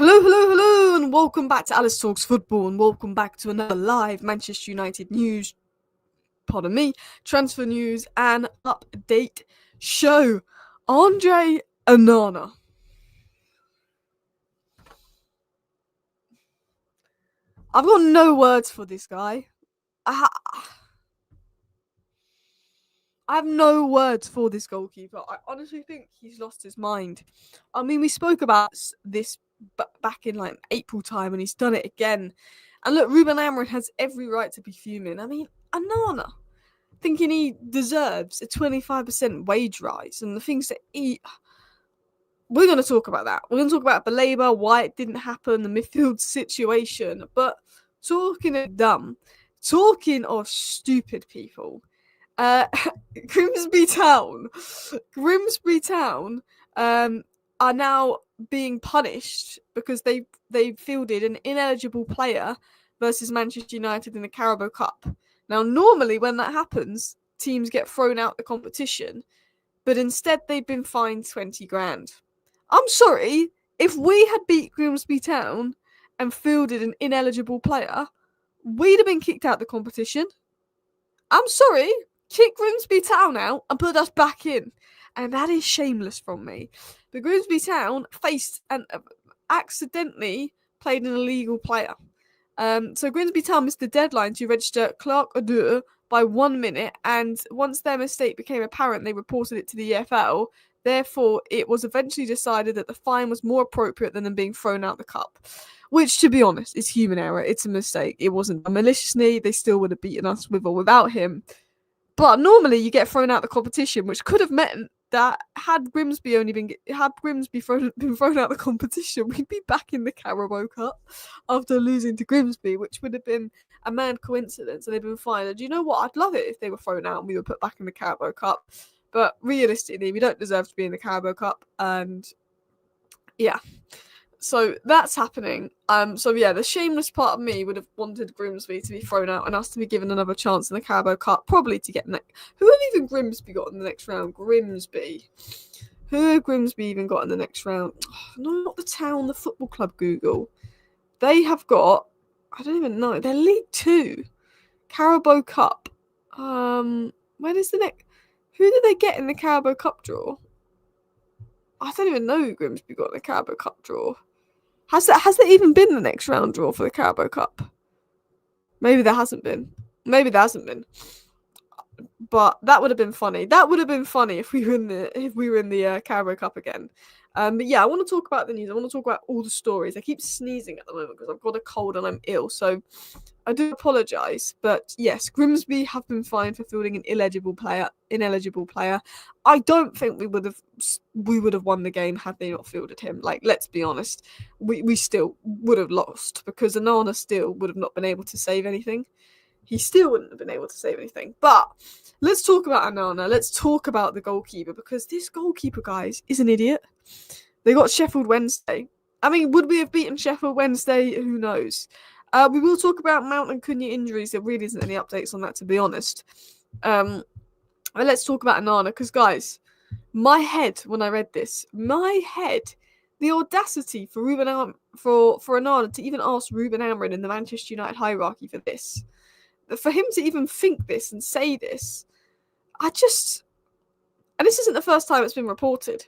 Hello, and welcome back to Alice Talks Football, and welcome back to another live Manchester United news, transfer news and update show. Andre Onana. I've got no words for this guy. I have no words for this goalkeeper. I honestly think he's lost his mind. I mean, we spoke about this back in like April time, and he's done it again. And look, Ruben Amorim has every right to be fuming. I mean, Onana, thinking he deserves a 25% wage rise, and the things that we're going to talk about that. We're going to talk about Baleba, why it didn't happen, the midfield situation. But talking of dumb, talking of stupid people, Grimsby Town are now being punished because they fielded an ineligible player versus Manchester United in the Carabao Cup. Now, normally when that happens, teams get thrown out the competition, but instead they've been fined 20 grand. I'm sorry, if we had beat Grimsby Town and fielded an ineligible player, we'd have been kicked out the competition. I'm sorry, kick Grimsby Town out and put us back in. And that is shameless from me. But Grimsby Town faced and accidentally played an illegal player. So Grimsby Town missed the deadline to register Clark Odur by 1 minute, and once their mistake became apparent, they reported it to the EFL. Therefore, it was eventually decided that the fine was more appropriate than them being thrown out the cup. Which, to be honest, is human error. It's a mistake. It wasn't done maliciously. They still would have beaten us with or without him. But normally you get thrown out the competition, which could have meant that had Grimsby been thrown out the competition, we'd be back in the Carabao Cup after losing to Grimsby, which would have been a mad coincidence, and they've been fine. And do you know what? I'd love it if they were thrown out and we were put back in the Carabao Cup. But realistically, we don't deserve to be in the Carabao Cup, and yeah. So that's happening. The shameless part of me would have wanted Grimsby to be thrown out and us to be given another chance in the Carabao Cup, probably to get next. Who have even Grimsby got in the next round? Grimsby. Who have Grimsby even got in the next round? Oh, no, not the town, the football club. Google. They have got. I don't even know. They're League 2, Carabao Cup. When is the next? Who did they get in the Carabao Cup draw? I don't even know who Grimsby got in the Carabao Cup draw. Has there even been the next round draw for the Carabao Cup? Maybe there hasn't been. But that would have been funny. That would have been funny if we were in the Carabao Cup again. But yeah, I want to talk about the news. I want to talk about all the stories. I keep sneezing at the moment because I've got a cold and I'm ill. So I do apologise. But yes, Grimsby have been fined for fielding an ineligible player. I don't think we would have won the game had they not fielded him. Like, let's be honest, we still would have lost because Onana still would have not been able to save anything. He still wouldn't have been able to save anything. But let's talk about Onana. Let's talk about the goalkeeper, because this goalkeeper, guys, is an idiot. They got Sheffield Wednesday. I mean, would we have beaten Sheffield Wednesday? Who knows? We will talk about Mount and Cunha injuries. There really isn't any updates on that, to be honest. But let's talk about Onana, because, guys, my head, when I read this, the audacity for Onana to even ask Ruben Amorim in the Manchester United hierarchy for this. For him to even think this and say this, and this isn't the first time it's been reported.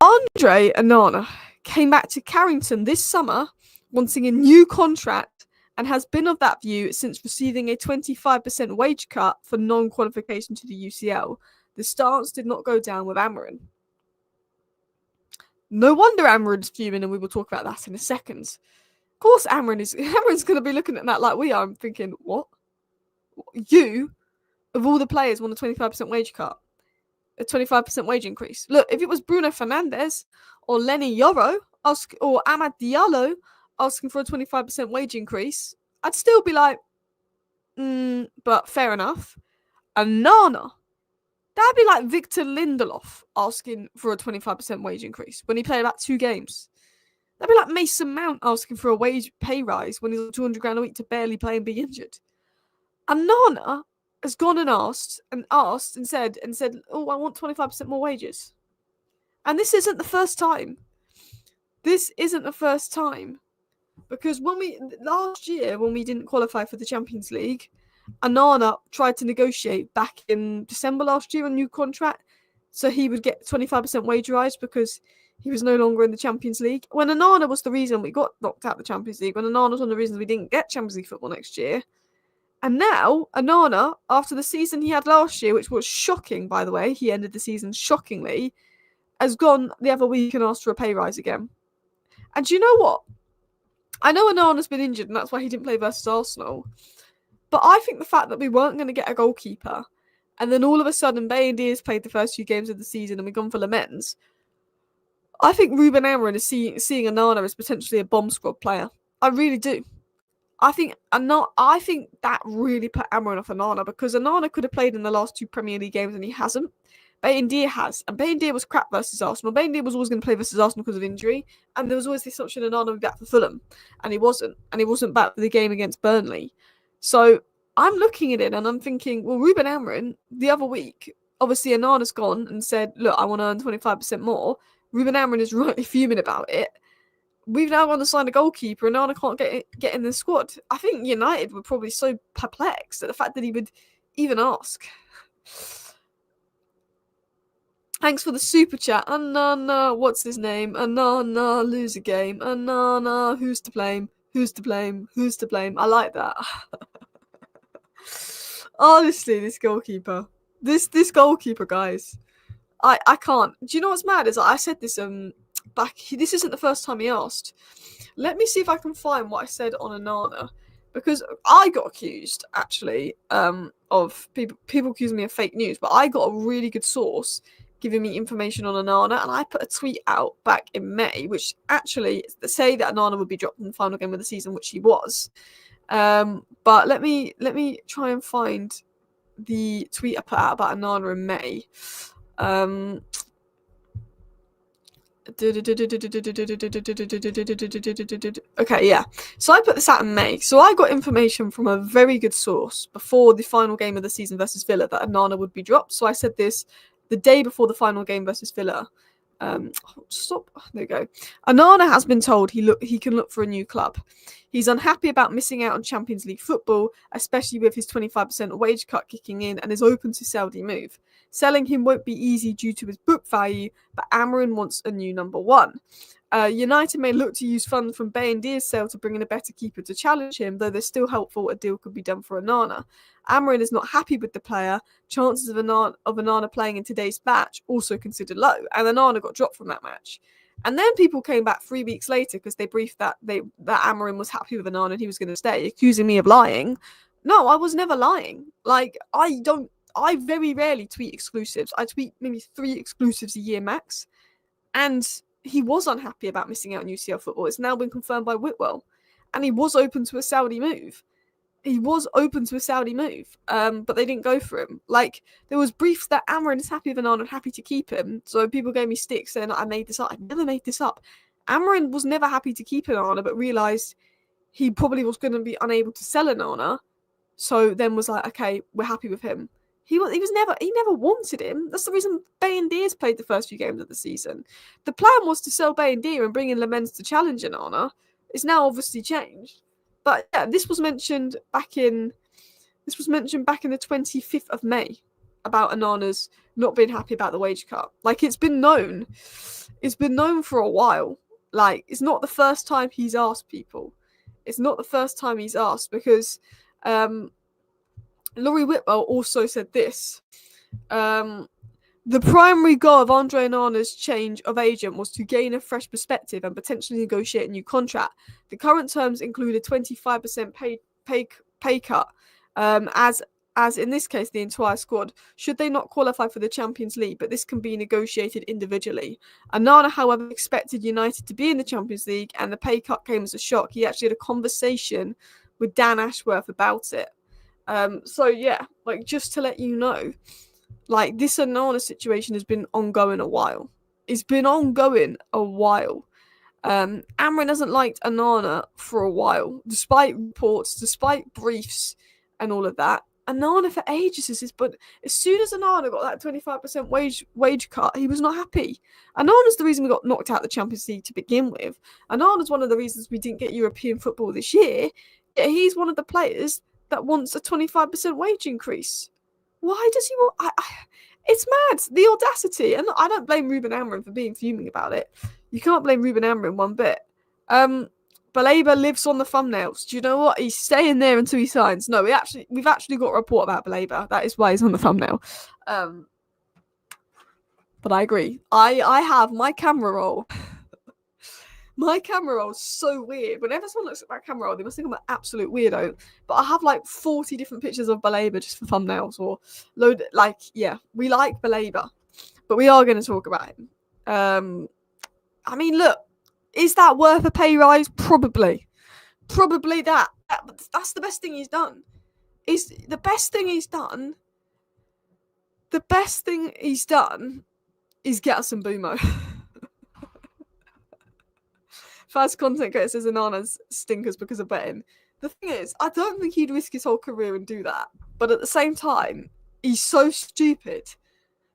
Andre Onana came back to Carrington this summer wanting a new contract and has been of that view since receiving a 25% wage cut for non-qualification to the UCL. The stance did not go down with Amorim. No wonder Amorim's fuming, and we will talk about that in a second. Of course, Amorim's going to be looking at that like we are and thinking, what? You, of all the players, want a 25% wage cut? A 25% wage increase? Look, if it was Bruno Fernandes or Lenny Yoro or Amad Diallo asking for a 25% wage increase, I'd still be like, but fair enough. Onana, that'd be like Victor Lindelof asking for a 25% wage increase when he played about 2 games. That'd be like Mason Mount asking for a wage pay rise when he's on 200 grand a week to barely play and be injured. Onana has gone and asked and said, oh, I want 25% more wages. And this isn't the first time. This isn't the first time. Because last year, when we didn't qualify for the Champions League, Onana tried to negotiate back in December last year a new contract, so he would get 25% wage rise because he was no longer in the Champions League. When Onana was the reason we got knocked out of the Champions League, when Onana was one of the reasons we didn't get Champions League football next year. And now, Onana, after the season he had last year, which was shocking, by the way, he ended the season shockingly, has gone the other week and asked for a pay rise again. And do you know what? I know Onana's been injured and that's why he didn't play versus Arsenal. But I think the fact that we weren't going to get a goalkeeper and then all of a sudden Bayindir has played the first few games of the season and we've gone for Lamens, I think Ruben Amorim is seeing Onana as potentially a bomb squad player. I really do. I think that really put Amorim off Onana because Onana could have played in the last 2 Premier League games and he hasn't. Bayindir has, and Bayindir was crap versus Arsenal. Bayindir was always going to play versus Arsenal because of injury, and there was always the assumption Onana would be back for Fulham, and he wasn't back for the game against Burnley. So I'm looking at it and I'm thinking, well, Ruben Amorim, the other week, obviously Onana's gone and said, look, I want to earn 25% more. Ruben Amorim is rightly fuming about it. We've now gone to sign a goalkeeper and Onana can't get in the squad. I think United were probably so perplexed at the fact that he would even ask. Thanks for the super chat. Onana, what's his name? Onana, lose a game. Onana, who's to blame? Who's to blame? Who's to blame? I like that. Honestly, this goalkeeper. This goalkeeper, guys. I can't. Do you know what's mad? Is I said this back. This isn't the first time he asked. Let me see if I can find what I said on Onana. Because I got accused, actually, of people accusing me of fake news. But I got a really good source giving me information on Onana, and I put a tweet out back in May, which actually say that Onana would be dropped in the final game of the season, which he was. But let me try and find the tweet I put out about Onana in May. Okay, yeah. So I put this out in May. So I got information from a very good source before the final game of the season versus Villa that Onana would be dropped. So I said this the day before the final game versus Villa. Stop. There you go. Onana has been told he can look for a new club. He's unhappy about missing out on Champions League football, especially with his 25% wage cut kicking in, and is open to Saudi move. Selling him won't be easy due to his book value, but Amorim wants a new number one. United may look to use funds from Bayindir's sale to bring in a better keeper to challenge him, though they're still hopeful a deal could be done for Onana. Amorim is not happy with the player. Chances of Onana playing in today's match also considered low, and Onana got dropped from that match. And then people came back 3 weeks later because they briefed that Amorim was happy with Onana and he was going to stay, accusing me of lying. No, I was never lying. Like, I very rarely tweet exclusives. I tweet maybe 3 exclusives a year max. And he was unhappy about missing out on UCL football. It's now been confirmed by Whitwell. And he was open to a Saudi move. But they didn't go for him. Like, there was briefs that Amorim is happy with Onana and happy to keep him. So people gave me sticks saying I made this up. I never made this up. Amorim was never happy to keep Onana, but realised he probably was going to be unable to sell Onana. So then was like, okay, we're happy with him. He never wanted him. That's the reason Bayindir's played the first few games of the season. The plan was to sell Bayindir and bring in Lamens to challenge Onana. It's now obviously changed. But yeah, this was mentioned back in the 25th of May about Onana's not being happy about the wage cut. Like, it's been known. It's been known for a while. Like, it's not the first time he's asked people. It's not the first time he's asked because Laurie Whitwell also said this. The primary goal of Andre Onana's change of agent was to gain a fresh perspective and potentially negotiate a new contract. The current terms include a 25% pay cut, as in this case the entire squad, should they not qualify for the Champions League, but this can be negotiated individually. Onana, however, expected United to be in the Champions League, and the pay cut came as a shock. He actually had a conversation with Dan Ashworth about it. So yeah, like, just to let you know, like, this Onana situation has been ongoing a while. It's been ongoing a while. Amorim hasn't liked Onana for a while, despite reports, despite briefs and all of that. Onana for ages but as soon as Onana got that 25% wage cut, he was not happy. Onana's the reason we got knocked out of the Champions League to begin with. Onana's one of the reasons we didn't get European football this year. Yet he's one of the players that wants a 25% wage increase. Why does he want? It's mad, the audacity, and I don't blame Ruben Amorim for being fuming about it. You can't blame Ruben Amorim one bit. Baleba lives on the thumbnails. Do you know what? He's staying there until he signs. No, we've actually got a report about Baleba. That is why he's on the thumbnail. But I agree. I have my camera roll. My camera roll is so weird. Whenever someone looks at my camera roll, they must think I'm an absolute weirdo. But I have like 40 different pictures of Baleba just for thumbnails or load. Like, yeah, we like Baleba, but we are going to talk about him. I mean, look. Is that worth a pay rise? Probably that. That's the best thing he's done. The best thing he's done is get us some Bumo. First content creator says Onana's stinkers because of betting. The thing is, I don't think he'd risk his whole career and do that. But at the same time, he's so stupid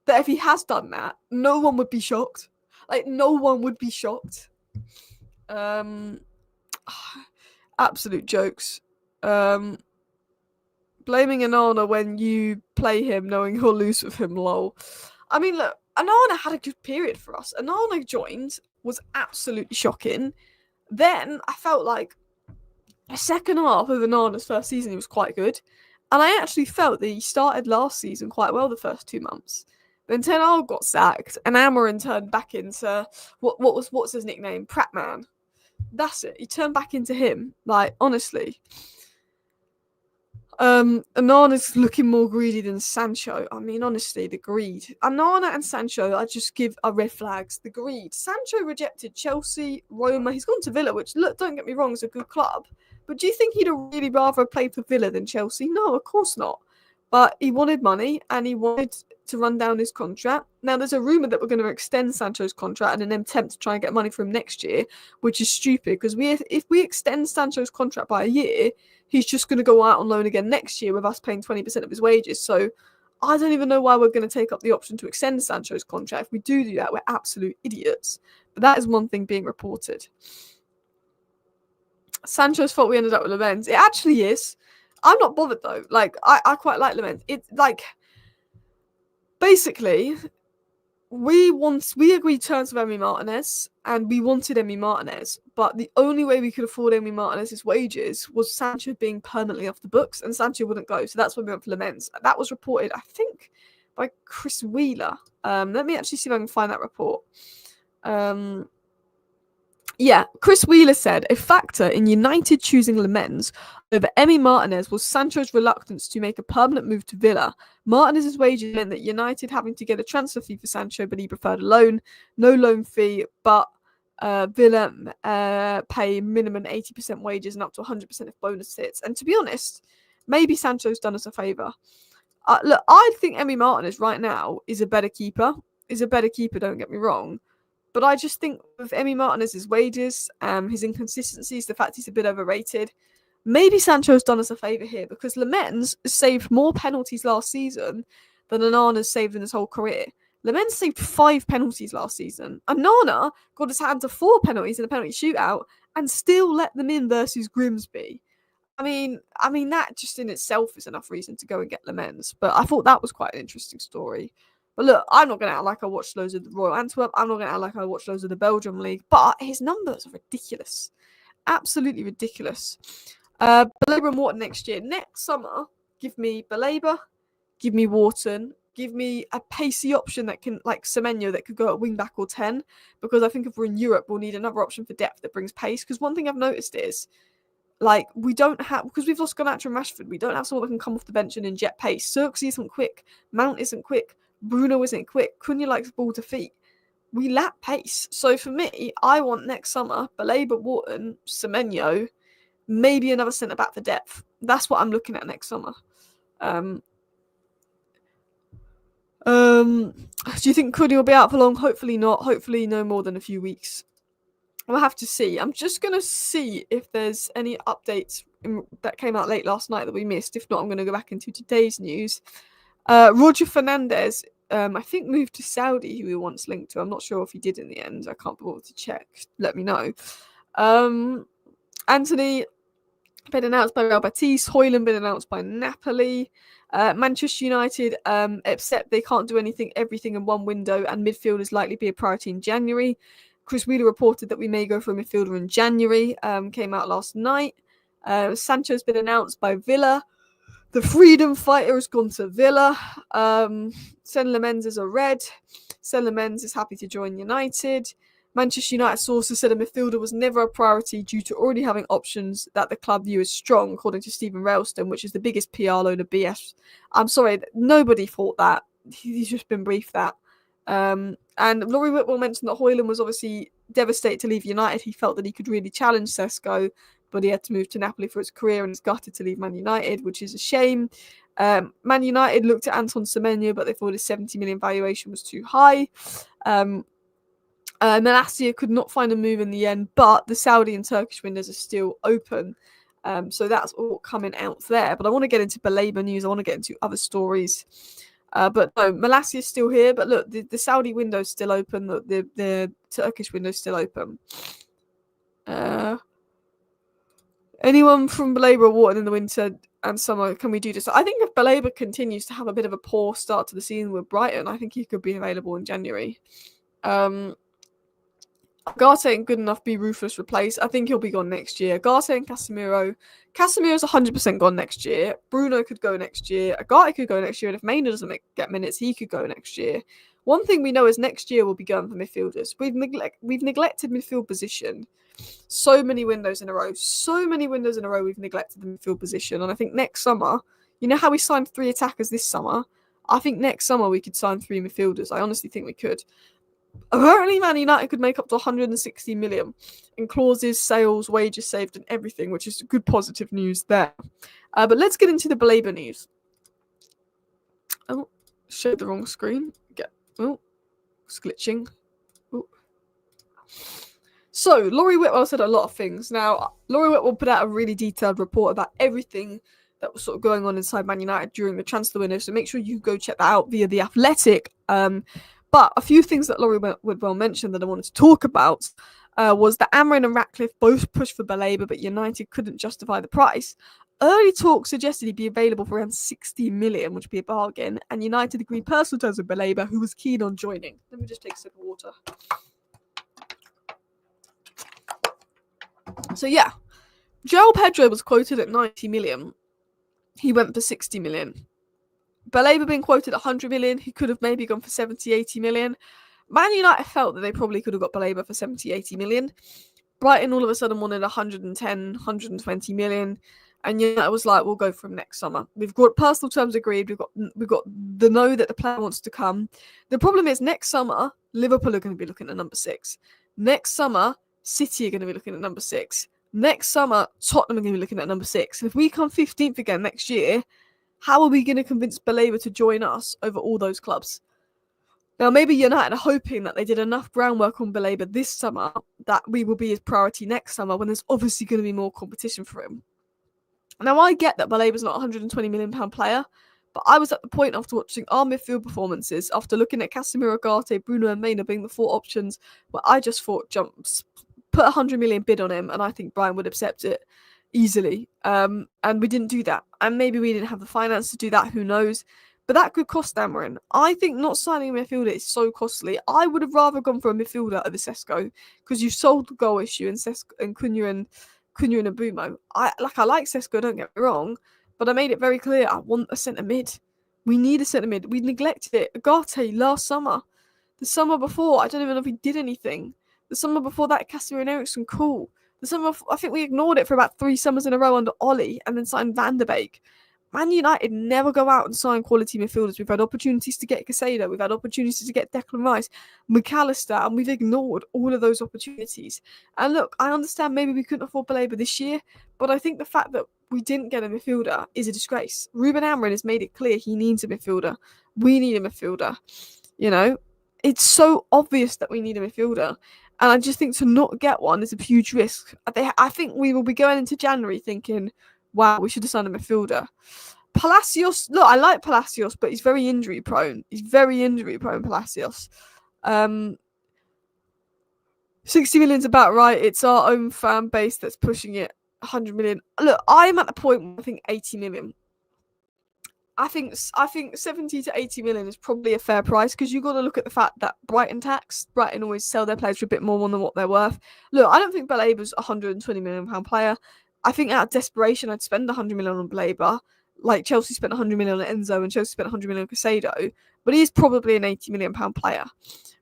that if he has done that, no one would be shocked. Like, no one would be shocked. Absolute jokes. Blaming Onana when you play him knowing you'll lose with him, lol. I mean, look, Onana had a good period for us. Onana joined, was absolutely shocking. Then I felt like the second half of Onana's first season, he was quite good. And I actually felt that he started last season quite well the first 2 months. Then Ten Hag got sacked, and Amorim turned back into what's his nickname? Prattman. That's it. He turned back into him. Like, honestly. Onana's looking more greedy than Sancho. I mean, honestly, the greed. Onana and Sancho, I just give are red flags. The greed. Sancho rejected Chelsea, Roma. He's gone to Villa, which, look, don't get me wrong, is a good club. But do you think he'd really rather play for Villa than Chelsea? No, of course not. But he wanted money, and he wanted to run down his contract. Now, there's a rumour that we're going to extend Sancho's contract and then attempt to try and get money from him next year, which is stupid, because if we extend Sancho's contract by a year, he's just going to go out on loan again next year with us paying 20% of his wages. So I don't even know why we're going to take up the option to extend Sancho's contract. If we do that, we're absolute idiots. But that is one thing being reported. Sancho's fault we ended up with Lamens. It actually is. I'm not bothered though. Like, I quite like Lamens. It's like, basically, we agreed terms with Emi Martinez, and we wanted Emi Martinez, but the only way we could afford Emi Martinez's wages was Sancho being permanently off the books, and Sancho wouldn't go, so that's why we went for Lamens. That was reported, I think, by Chris Wheeler. Let me actually see if I can find that report. Yeah, Chris Wheeler said, a factor in United choosing Lamens over Emi Martinez was Sancho's reluctance to make a permanent move to Villa. Martinez's wages meant that United having to get a transfer fee for Sancho, but he preferred a loan. No loan fee, but Villa pay minimum 80% wages and up to 100% if bonus hits. And to be honest, maybe Sancho's done us a favour. Look, I think Emi Martinez right now is a better keeper. Don't get me wrong. But I just think with Emi Martinez's wages, his inconsistencies, the fact he's a bit overrated, maybe Sancho's done us a favour here, because Lamens saved more penalties last season than Onana's saved in his whole career. Lamens saved 5 penalties last season. Onana got his hand to 4 penalties in a penalty shootout and still let them in versus Grimsby. I mean that just in itself is enough reason to go and get Lamens. But I thought that was quite an interesting story. But look, I'm not going to act like I watched loads of the Royal Antwerp. I'm not going to act like I watched loads of the Belgium League. But his numbers are ridiculous. Absolutely ridiculous. Baleba and Wharton next year. Next summer, give me Baleba, give me Wharton, give me a pacey option that can, like Semenyo, that could go at wing back or 10. Because I think if we're in Europe, we'll need another option for depth that brings pace. Because one thing I've noticed is, like, we don't have, because we've lost Garnacho and Rashford, we don't have someone that can come off the bench and inject pace. Xerxes isn't quick. Mount isn't quick. Bruno isn't quick. Cunha likes ball to feet. We lack pace. So for me, I want next summer, Baleba, Wharton, Semenyo, maybe another centre-back for depth. That's what I'm looking at next summer. Do you think Cunha will be out for long? Hopefully not. Hopefully no more than a few weeks. We'll have to see. I'm just going to see if there's any updates that came out late last night that we missed. If not, I'm going to go back into today's news. Roger Fernandez, I think, moved to Saudi, who we once linked to. I'm not sure if he did in the end. I can't be able to check. Let me know. Anthony been announced by Real Betis. Højlund been announced by Napoli. Manchester United upset they can't do everything in one window, and midfield is likely to be a priority in January. Chris Wheeler reported that we may go for a midfielder in January. Came out last night. Sancho's been announced by Villa. The Freedom Fighter has gone to Villa. Sen Lemens is a red. Sen Lemens is happy to join United. Manchester United sources said a midfielder was never a priority due to already having options that the club view as strong, according to Stephen Railston, which is the biggest PR load of BS. I'm sorry, nobody thought that. He's just been briefed that. And Laurie Whitwell mentioned that Højlund was obviously devastated to leave United. He felt that he could really challenge Sesko, but he had to move to Napoli for his career and is gutted to leave Man United, which is a shame. Man United looked at Anton Semenyo, but they thought his 70 million valuation was too high. Malacia could not find a move in the end, but the Saudi and Turkish windows are still open. So that's all coming out there. But I want to get into Baleba news. I want to get into other stories. But no, Malacia is still here. But look, the Saudi window is still open. The Turkish window is still open. Anyone from Baleba or Wharton in the winter and summer, can we do this? I think if Baleba continues to have a bit of a poor start to the season with Brighton, I think he could be available in January. Garte ain't good enough to be ruthless replaced. I think he'll be gone next year. Garte and Casemiro. Casemiro's 100% gone next year. Bruno could go next year. Garte could go next year. And if Maynard doesn't get minutes, he could go next year. One thing we know is next year we'll be going for midfielders. We've neglected midfield position so many windows in a row. We've neglected the midfield position. And I think next summer, you know how we signed 3 attackers this summer? I think next summer we could sign 3 midfielders. I honestly think we could. Apparently, Man United could make up to 160 million in clauses, sales, wages saved, and everything, which is good positive news there. But let's get into the Baleba news. Oh, showed the wrong screen. It's glitching. Oh. So, Laurie Whitwell said a lot of things. Now, Laurie Whitwell put out a really detailed report about everything that was sort of going on inside Man United during the transfer window, so make sure you go check that out via The Athletic. But a few things that Laurie Whitwell mentioned that I wanted to talk about was that Amorim and Ratcliffe both pushed for Baleba, but United couldn't justify the price. Early talk suggested he'd be available for around 60 million, which would be a bargain, and United agreed personal terms with Baleba, who was keen on joining. Let me just take a sip of water. So yeah, Joel Pedro was quoted at 90 million. He went for 60 million. Baleba being quoted at 100 million, he could have maybe gone for 70, 80 million. Man United felt that they probably could have got Baleba for 70, 80 million. Brighton all of a sudden wanted 110, 120 million. And United was like, we'll go for him next summer. We've got personal terms agreed. We've got the know that the player wants to come. The problem is next summer, Liverpool are going to be looking at number 6. Next summer, City are going to be looking at number 6. Next summer, Tottenham are going to be looking at number 6. And if we come 15th again next year, how are we going to convince Baleba to join us over all those clubs? Now, maybe United are hoping that they did enough groundwork on Baleba this summer that we will be his priority next summer when there's obviously going to be more competition for him. Now, I get that Baleba's not a £120 million player, but I was at the point after watching our midfield performances, after looking at Casemiro, Garte, Bruno and Maynard being the 4 options, where I just thought, put a 100 million bid on him, and I think Brian would accept it easily. And we didn't do that. And maybe we didn't have the finance to do that, who knows? But that could cost Amorim. I think not signing a midfielder is so costly. I would have rather gone for a midfielder over Sesko, because you've solved the goal issue in Sesko and Cunha and Abumo. I like Sesko, don't get me wrong, but I made it very clear I want a centre mid. We need a centre mid. We neglected it. Garte last summer. The summer before, I don't even know if he did anything. The summer before that, Casemiro and Eriksen, cool. The summer, I think we ignored it for about 3 summers in a row under Ollie and then signed Van der Beek. Man United never go out and sign quality midfielders. We've had opportunities to get Casado. We've had opportunities to get Declan Rice, McAllister, and we've ignored all of those opportunities. And look, I understand maybe we couldn't afford Baleba this year, but I think the fact that we didn't get a midfielder is a disgrace. Ruben Amorim has made it clear he needs a midfielder. We need a midfielder. You know, it's so obvious that we need a midfielder. And I just think to not get one is a huge risk. I think we will be going into January thinking, wow, we should have signed a midfielder. Palacios, look, I like Palacios, but he's very injury prone. Palacios. 60 million's about right. It's our own fan base that's pushing it. 100 million. Look, I'm at the point where I think 80 million. I think 70 to 80 million is probably a fair price, because you've got to look at the fact that Brighton always sell their players for a bit more than what they're worth. Look, I don't think Baleba's a £120 million player. I think out of desperation, I'd spend 100 million on Baleba. Like Chelsea spent 100 million on Enzo and Chelsea spent 100 million on Casado. But he's probably an £80 million player.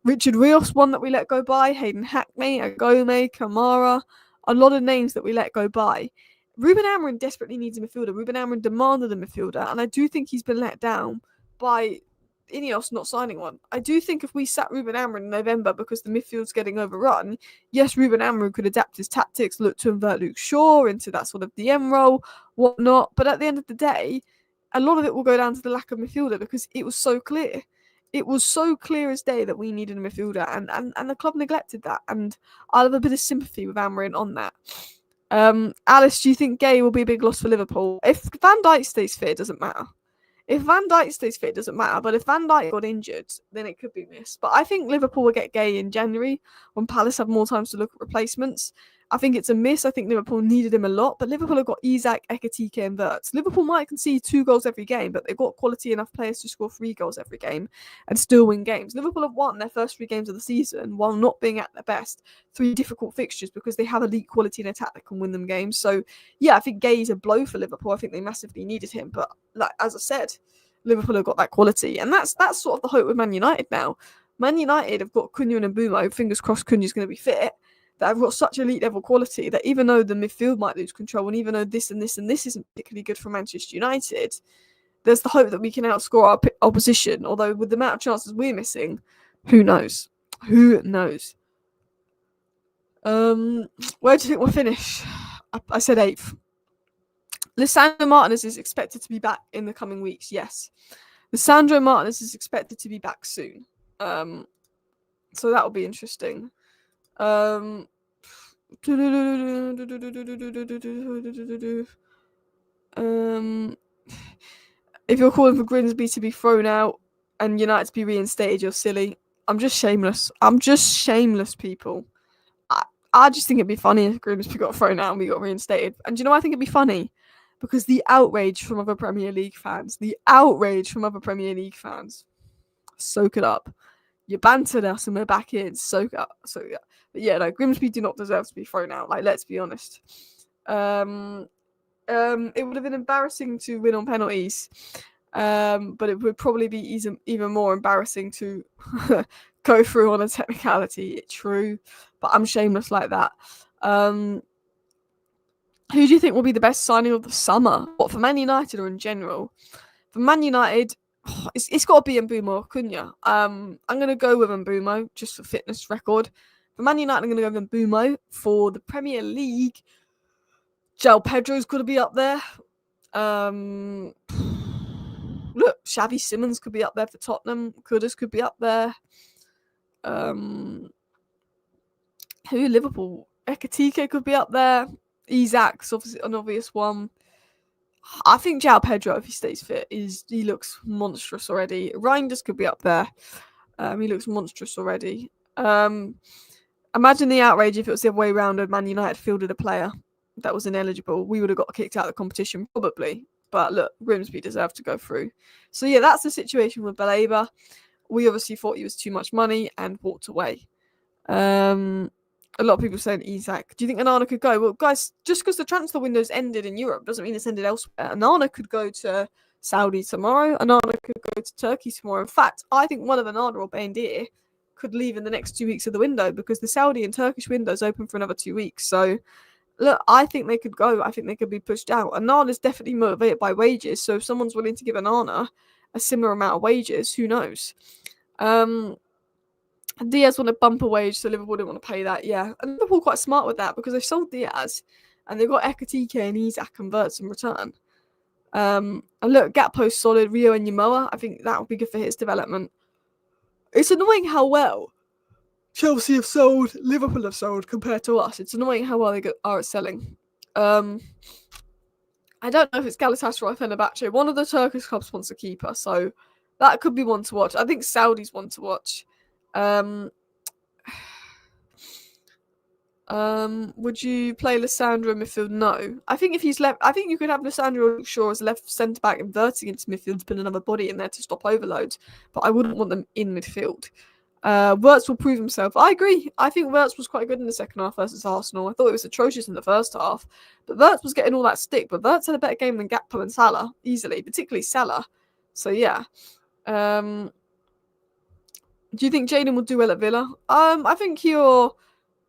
Richard Rios, one that we let go by. Hayden Hackney, Agome, Kamara. A lot of names that we let go by. Ruben Amorim desperately needs a midfielder. Ruben Amorim demanded a midfielder, and I do think he's been let down by Ineos not signing one. I do think if we sat Ruben Amorim in November because the midfield's getting overrun, yes, Ruben Amorim could adapt his tactics, look to invert Luke Shaw into that sort of DM role, whatnot. But at the end of the day, a lot of it will go down to the lack of midfielder, because it was so clear. It was so clear as day that we needed a midfielder, and the club neglected that. And I have a bit of sympathy with Amorim on that. Alice, do you think Gay will be a big loss for Liverpool? If Van Dijk stays fit, it doesn't matter. But if Van Dijk got injured, then it could be missed. But I think Liverpool will get Gay in January when Palace have more time to look at replacements. I think it's a miss. I think Liverpool needed him a lot, but Liverpool have got Isak, Ekitike and Wirtz. Liverpool might concede 2 goals every game, but they've got quality enough players to score 3 goals every game and still win games. Liverpool have won their first 3 games of the season while not being at their best. 3 difficult fixtures, because they have elite quality in attack that can win them games. So, yeah, I think Gay is a blow for Liverpool. I think they massively needed him. But, like as I said, Liverpool have got that quality. And that's sort of the hope with Man United now. Man United have got Cunha and Mbeumo. Fingers crossed Cunha's going to be fit. That have got such elite level quality that even though the midfield might lose control, and even though this and this and this isn't particularly good for Manchester United, there's the hope that we can outscore our opposition. Although with the amount of chances we're missing, who knows? Who knows? Where do you think we'll finish? I said 8th. Lisandro Martinez is expected to be back in the coming weeks. Yes, Lisandro Martinez is expected to be back soon. So that will be interesting. If you're calling for Grimsby to be thrown out and United to be reinstated, you're silly. I'm just shameless, people. I just think it'd be funny if Grimsby got thrown out and we got reinstated. And do you know why I think it'd be funny? Because the outrage from other Premier League fans. Soak it up. You bantered us and we're back in. Soak it up. But yeah, no, Grimsby do not deserve to be thrown out. Like, let's be honest. It would have been embarrassing to win on penalties. But it would probably be even more embarrassing to go through on a technicality. True. But I'm shameless like that. Who do you think will be the best signing of the summer? What, for Man United or in general? For Man United, it's got to be Mbeumo or Cunha. I'm going to go with Mbeumo just for fitness record. For Man United, I'm going to go with Mbeumo. For the Premier League, João Pedro's got to be up there. Look, Xavi Simons could be up there for Tottenham. Kudus could be up there. Who? Liverpool. Ekitike could be up there. Isak's obviously an obvious one. I think João Pedro, if he stays fit, he looks monstrous already. Reinders could be up there. He looks monstrous already. Imagine the outrage if it was the other way around and Man United fielded a player that was ineligible. We would have got kicked out of the competition, probably. But look, Grimsby deserved to go through. So yeah, that's the situation with Baleba. We obviously thought he was too much money and walked away. A lot of people saying Isak. Do you think Onana could go? Well, guys, just because the transfer window's ended in Europe doesn't mean it's ended elsewhere. Onana could go to Saudi tomorrow. Onana could go to Turkey tomorrow. In fact, I think one of Onana or Bendir could leave in the next 2 weeks of the window, because the Saudi and Turkish window's open for another 2 weeks. So, look, I think they could go. I think they could be pushed out. Onana's definitely motivated by wages. So if someone's willing to give Onana a similar amount of wages, who knows? Diaz wanted bumper wage, so Liverpool didn't want to pay that. Yeah, and Liverpool quite smart with that, because they've sold Diaz and they've got Ekitike and Isak and Wirtz in return. And look, Gakpo's solid. Rio and Yamoa, I think that would be good for his development. It's annoying how well Chelsea have sold, Liverpool have sold compared to us. It's annoying how well they are at selling. I don't know if it's Galatasaray or Fenerbahce. One of the Turkish clubs wants a keeper, so that could be one to watch. I think Saudi's one to watch. Would you play Lissandro in midfield? No. I think if he's left, I think you could have Lissandro Shaw as left centre back inverting into midfield to put another body in there to stop overloads, but I wouldn't want them in midfield. Wirtz will prove himself. I agree. I think Wirtz was quite good in the second half versus Arsenal. I thought it was atrocious in the first half, but Wirtz was getting all that stick. But Wirtz had a better game than Gakpo and Salah easily, particularly Salah. So yeah. Do you think Jadon will do well at Villa? I think he'll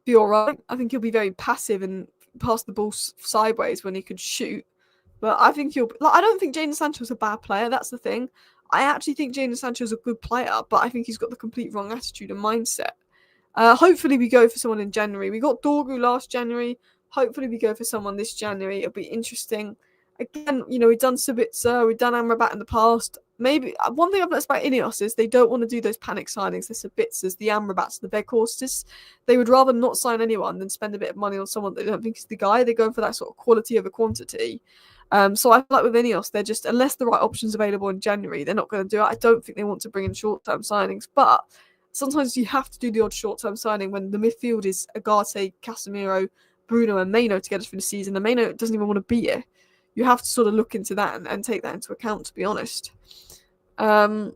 be all right. I think he'll be very passive and pass the ball sideways when he could shoot. But I think I don't think Jadon Sancho's a bad player. That's the thing. I actually think Jadon Sancho's a good player, but I think he's got the complete wrong attitude and mindset. Hopefully we go for someone in January. We got Dorgu last January. Hopefully we go for someone this January. It'll be interesting. Again, we've done Sabitzer, we've done Amrabat in the past. Maybe one thing I've noticed about Ineos is they don't want to do those panic signings, the Sabitzers, the Amrabats, the Veghorsts. They would rather not sign anyone than spend a bit of money on someone they don't think is the guy. They're going for that sort of quality over quantity. So I feel like with Ineos, they're just, unless the right option's available in January, they're not going to do it. I don't think they want to bring in short-term signings, but sometimes you have to do the odd short-term signing when the midfield is Agate, Casemiro, Bruno, and Maino to get us through the season, and Maino doesn't even want to be here. You have to sort of look into that and take that into account, to be honest. Ineos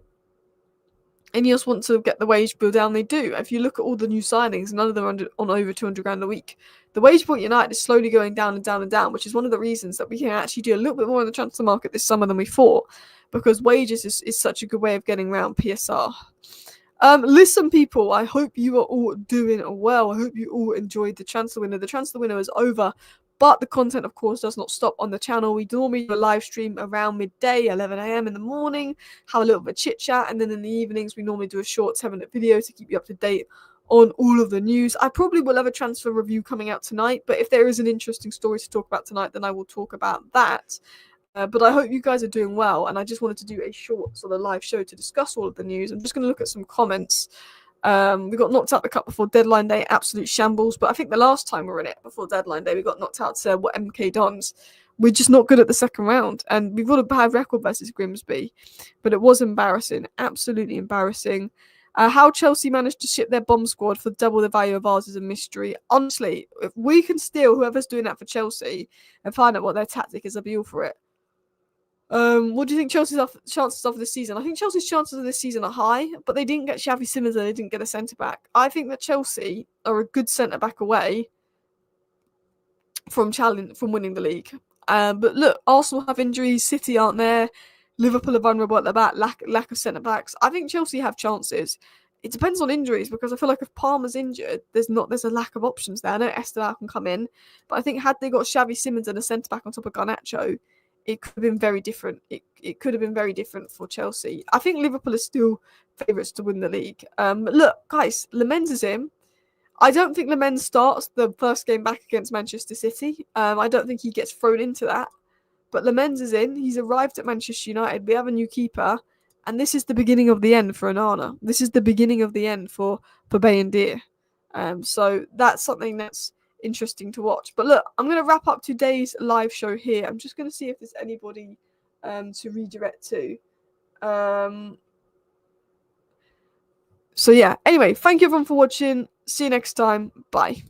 want to get the wage bill down. They do. If you look at all the new signings, none of them are on over 200 grand a week. The wage bill at United is slowly going down and down and down, which is one of the reasons that we can actually do a little bit more in the transfer market this summer than we thought, because wages is such a good way of getting around PSR. Listen, people, I hope you are all doing well. I hope you all enjoyed the transfer window. The transfer window is over, but the content, of course, does not stop on the channel. We normally do a live stream around midday, 11 a.m. in the morning, have a little bit of chit chat, and then in the evenings, we normally do a short 10-minute video to keep you up to date on all of the news. I probably will have a transfer review coming out tonight, but if there is an interesting story to talk about tonight, then I will talk about that. But I hope you guys are doing well, and I just wanted to do a short sort of live show to discuss all of the news. I'm just going to look at some comments. We got knocked out the cup before deadline day, absolute shambles. But I think the last time we were in it before deadline day, we got knocked out to MK Dons. We're just not good at the second round, and we've got a bad record versus Grimsby. But it was embarrassing, absolutely embarrassing. How Chelsea managed to ship their bomb squad for double the value of ours is a mystery. Honestly, if we can steal whoever's doing that for Chelsea and find out what their tactic is, I'll be all for it. What do you think Chelsea's chances of this season? I think Chelsea's chances of this season are high, but they didn't get Xavi Simons and they didn't get a centre-back. I think that Chelsea are a good centre-back away from winning the league. But look, Arsenal have injuries, City aren't there, Liverpool are vulnerable at the back, lack of centre-backs. I think Chelsea have chances. It depends on injuries, because I feel like if Palmer's injured, there's a lack of options there. I know Esteban can come in, but I think had they got Xavi Simons and a centre-back on top of Garnacho, it could have been very different. It could have been very different for Chelsea. I think Liverpool are still favourites to win the league. Look, guys, Lemens is in. I don't think Lemens starts the first game back against Manchester City. I don't think he gets thrown into that. But Lemens is in. He's arrived at Manchester United. We have a new keeper. And this is the beginning of the end for Onana. This is the beginning of the end for Bayindir. So that's something that's interesting to watch. But look, I'm going to wrap up today's live show here. I'm just going to see if there's anybody to redirect to. So yeah, anyway, thank you everyone for watching. See you next time. Bye.